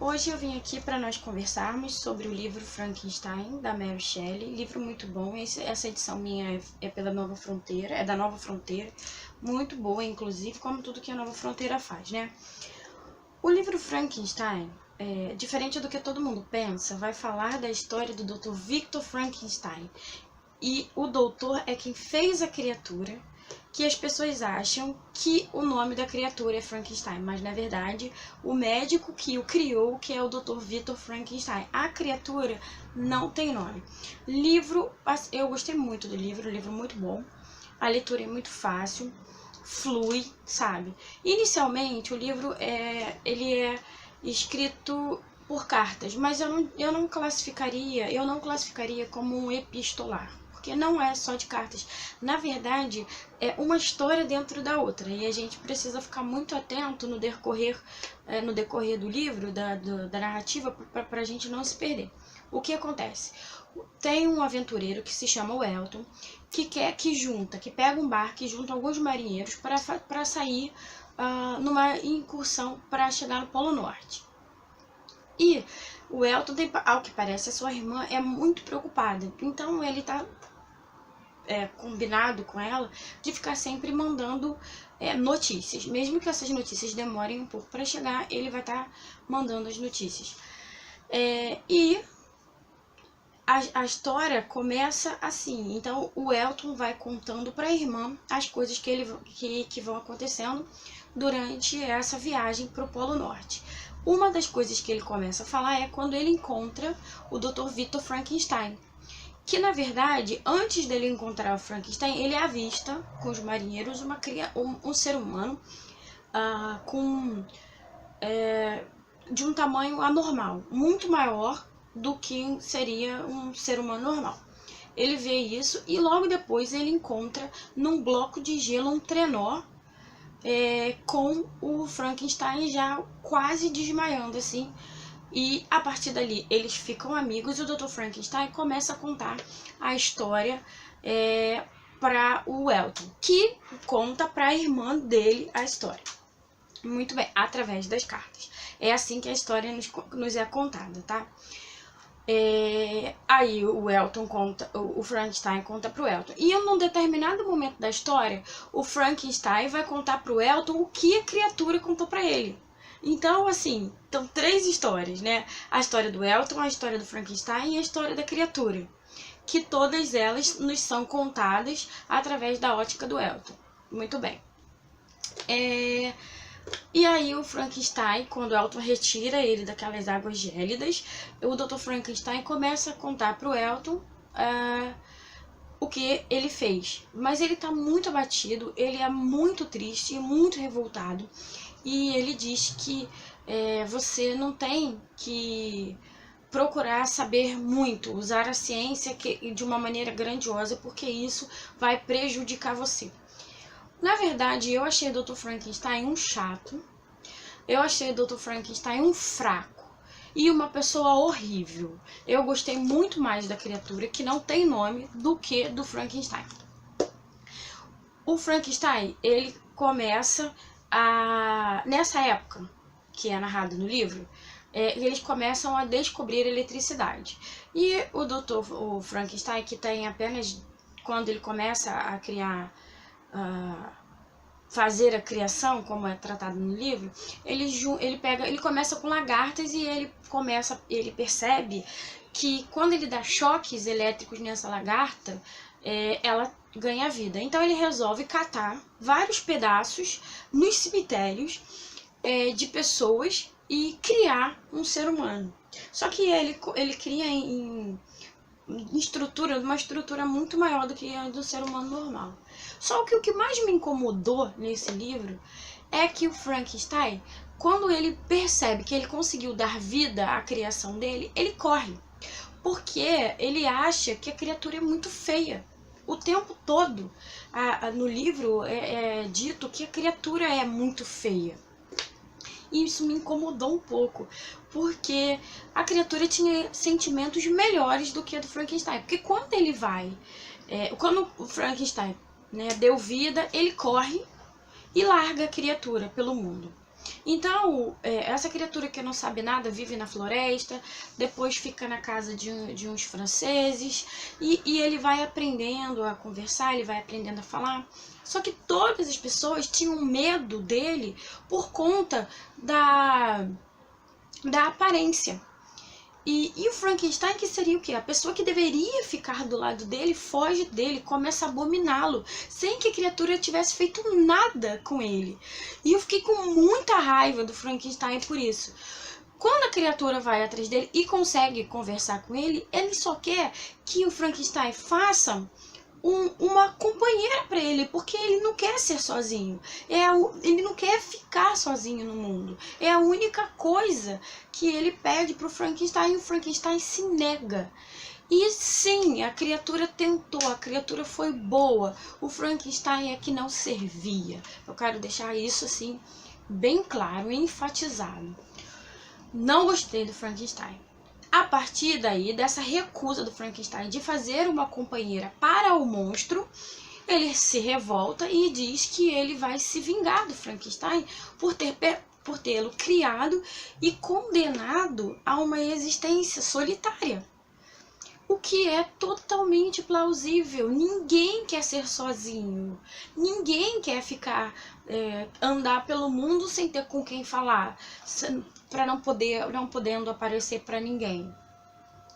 Hoje eu vim aqui para nós conversarmos sobre o livro Frankenstein, da Mary Shelley. Livro muito bom. Essa edição minha é pela Nova Fronteira, é da Nova Fronteira. Muito boa, inclusive, como tudo que a Nova Fronteira faz, né? O livro Frankenstein, diferente do que todo mundo pensa, vai falar da história do Dr. Victor Frankenstein. E o doutor é quem fez a criatura, que as pessoas acham que o nome da criatura é Frankenstein, mas na verdade o médico que o criou, que é o Dr. Victor Frankenstein. A criatura não tem nome. Livro, eu gostei muito do livro, um livro muito bom. A leitura é muito fácil, flui, sabe? Inicialmente o livro ele é escrito por cartas, mas eu não classificaria como um epistolar. Porque não é só de cartas. Na verdade, é uma história dentro da outra. E a gente precisa ficar muito atento no decorrer do livro, da narrativa, para a gente não se perder. O que acontece? Tem um aventureiro que se chama o Elton, que pega um barco e junta alguns marinheiros para sair numa incursão para chegar no Polo Norte. E o Elton, ao que parece, a sua irmã é muito preocupada. Então ele está combinado com ela de ficar sempre mandando notícias. Mesmo que essas notícias demorem um pouco para chegar, ele vai estar mandando as notícias. E a história começa assim. Então o Elton vai contando para a irmã as coisas que vão acontecendo durante essa viagem para o Polo Norte. Uma das coisas que ele começa a falar é quando ele encontra o Dr. Victor Frankenstein, que na verdade, antes dele encontrar o Frankenstein, ele avista com os marinheiros um ser humano de um tamanho anormal, muito maior do que seria um ser humano normal. Ele vê isso e logo depois ele encontra num bloco de gelo um trenó com o Frankenstein já quase desmaiando assim. E a partir dali eles ficam amigos e o Dr. Frankenstein começa a contar a história para o Elton, que conta para a irmã dele a história. Muito bem, através das cartas. É assim que a história nos é contada, tá? Aí o Frankenstein conta pro Elton. E num determinado momento da história, o Frankenstein vai contar pro Elton o que a criatura contou para ele. Então, assim, são 3 histórias, né? A história do Elton, a história do Frankenstein e a história da criatura. Que todas elas nos são contadas através da ótica do Elton. Muito bem. E aí o Frankenstein, quando o Elton retira ele daquelas águas gélidas, o Dr. Frankenstein começa a contar para o Elton o que ele fez. Mas ele está muito abatido, ele é muito triste, muito revoltado. E ele diz que você não tem que procurar saber muito, usar a ciência de uma maneira grandiosa, porque isso vai prejudicar você. Na verdade, eu achei o Dr. Frankenstein um chato, eu achei o Dr. Frankenstein um fraco e uma pessoa horrível. Eu gostei muito mais da criatura, que não tem nome, do que do Frankenstein. O Frankenstein, ele começa nessa época, que é narrado no livro, eles começam a descobrir a eletricidade. E o Frankenstein, que tem apenas, quando ele começa a criar, fazer a criação, como é tratado no livro, ele começa com lagartas e ele percebe que quando ele dá choques elétricos nessa lagarta, ela ganha vida. Então ele resolve catar vários pedaços nos cemitérios de pessoas e criar um ser humano. Só que ele cria em uma estrutura muito maior do que a do ser humano normal. Só que o que mais me incomodou nesse livro é que o Frankenstein, quando ele percebe que ele conseguiu dar vida à criação dele, ele corre. Porque ele acha que a criatura é muito feia. O tempo todo, no livro, é dito que a criatura é muito feia. E isso me incomodou um pouco, porque a criatura tinha sentimentos melhores do que a do Frankenstein. Porque quando o Frankenstein deu vida, ele corre e larga a criatura pelo mundo. Então, essa criatura que não sabe nada vive na floresta, depois fica na casa de uns franceses, e ele vai aprendendo a conversar, ele vai aprendendo a falar. Só que todas as pessoas tinham medo dele por conta da aparência. E o Frankenstein, que seria o quê? A pessoa que deveria ficar do lado dele, foge dele, começa a abominá-lo, sem que a criatura tivesse feito nada com ele. E eu fiquei com muita raiva do Frankenstein por isso. Quando a criatura vai atrás dele e consegue conversar com ele, ele só quer que o Frankenstein faça uma companheira para ele, porque ele não quer ser sozinho, ele não quer ficar sozinho no mundo. É a única coisa que ele pede pro Frankenstein, e o Frankenstein se nega. E sim, a criatura tentou, a criatura foi boa, o Frankenstein é que não servia. Eu quero deixar isso assim bem claro, enfatizado. Não gostei do Frankenstein. A partir daí, dessa recusa do Frankenstein de fazer uma companheira para o monstro, ele se revolta e diz que ele vai se vingar do Frankenstein por tê-lo criado e condenado a uma existência solitária. O que é totalmente plausível. Ninguém quer ser sozinho. Ninguém quer ficar, andar pelo mundo sem ter com quem falar, para não podendo aparecer para ninguém.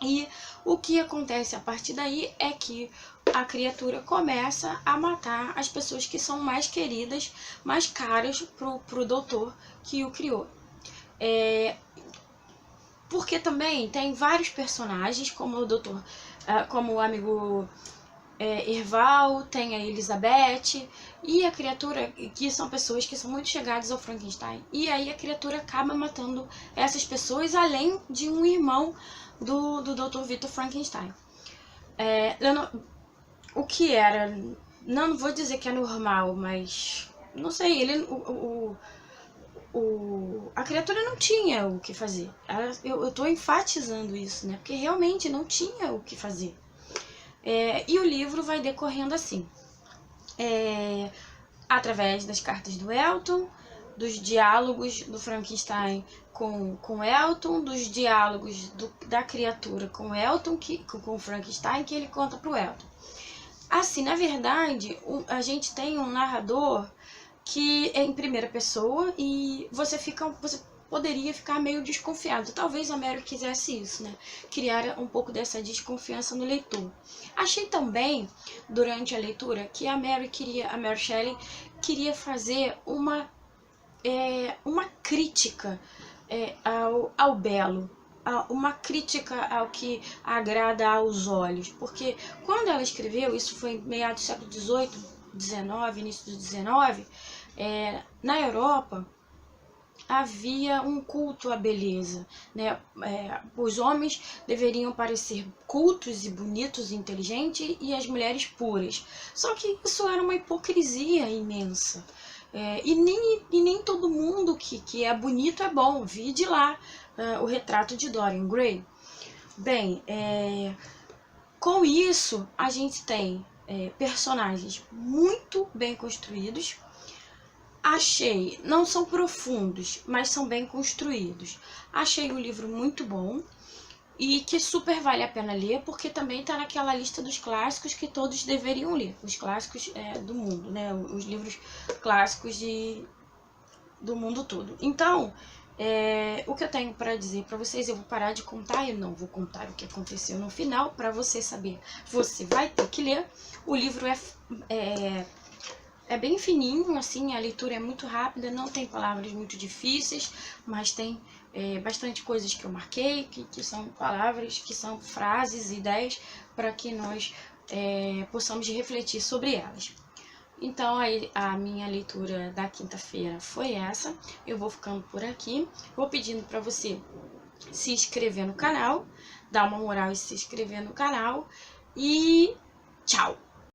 E o que acontece a partir daí é que a criatura começa a matar as pessoas que são mais queridas, mais caras pro doutor que o criou. Porque também tem vários personagens, como o doutor, como o amigo Erval, tem a Elizabeth e a criatura, que são pessoas que são muito chegadas ao Frankenstein. E aí a criatura acaba matando essas pessoas, além de um irmão do Dr. Victor Frankenstein. O que era, não vou dizer que é normal, mas não sei, a criatura não tinha o que fazer. Eu tô enfatizando isso, né? Porque realmente não tinha o que fazer. E o livro vai decorrendo assim. Através das cartas do Elton, dos diálogos do Frankenstein com Elton, dos diálogos da criatura com Elton, com o Frankenstein, que ele conta pro Elton. Assim, na verdade, a gente tem um narrador que é em primeira pessoa e você poderia ficar meio desconfiado. Talvez a Mary quisesse isso, né? Criar um pouco dessa desconfiança no leitor. Achei também, durante a leitura, que a Mary Shelley queria fazer uma crítica ao belo, uma crítica ao que agrada aos olhos. Porque quando ela escreveu, isso foi em meados do século XVIII, XIX, início do XIX, na Europa havia um culto à beleza, né? Os homens deveriam parecer cultos e bonitos e inteligentes, e as mulheres puras. Só que isso era uma hipocrisia imensa. E nem todo mundo que é bonito é bom. Vide lá o retrato de Dorian Gray. Bem, com isso a gente tem personagens muito bem construídos. Achei, não são profundos, mas são bem construídos. Achei o livro muito bom e que super vale a pena ler, porque também está naquela lista dos clássicos que todos deveriam ler. Os clássicos do mundo, né? Os livros clássicos do mundo todo. Então, o que eu tenho para dizer para vocês, eu vou parar de contar, eu não vou contar o que aconteceu no final, para você saber. Você vai ter que ler. O livro é bem fininho, assim, a leitura é muito rápida, não tem palavras muito difíceis, mas tem bastante coisas que eu marquei, que são palavras, que são frases, ideias, para que nós possamos refletir sobre elas. Então, a minha leitura da quinta-feira foi essa. Eu vou ficando por aqui, vou pedindo para você se inscrever no canal, dar uma moral e se inscrever no canal, e tchau!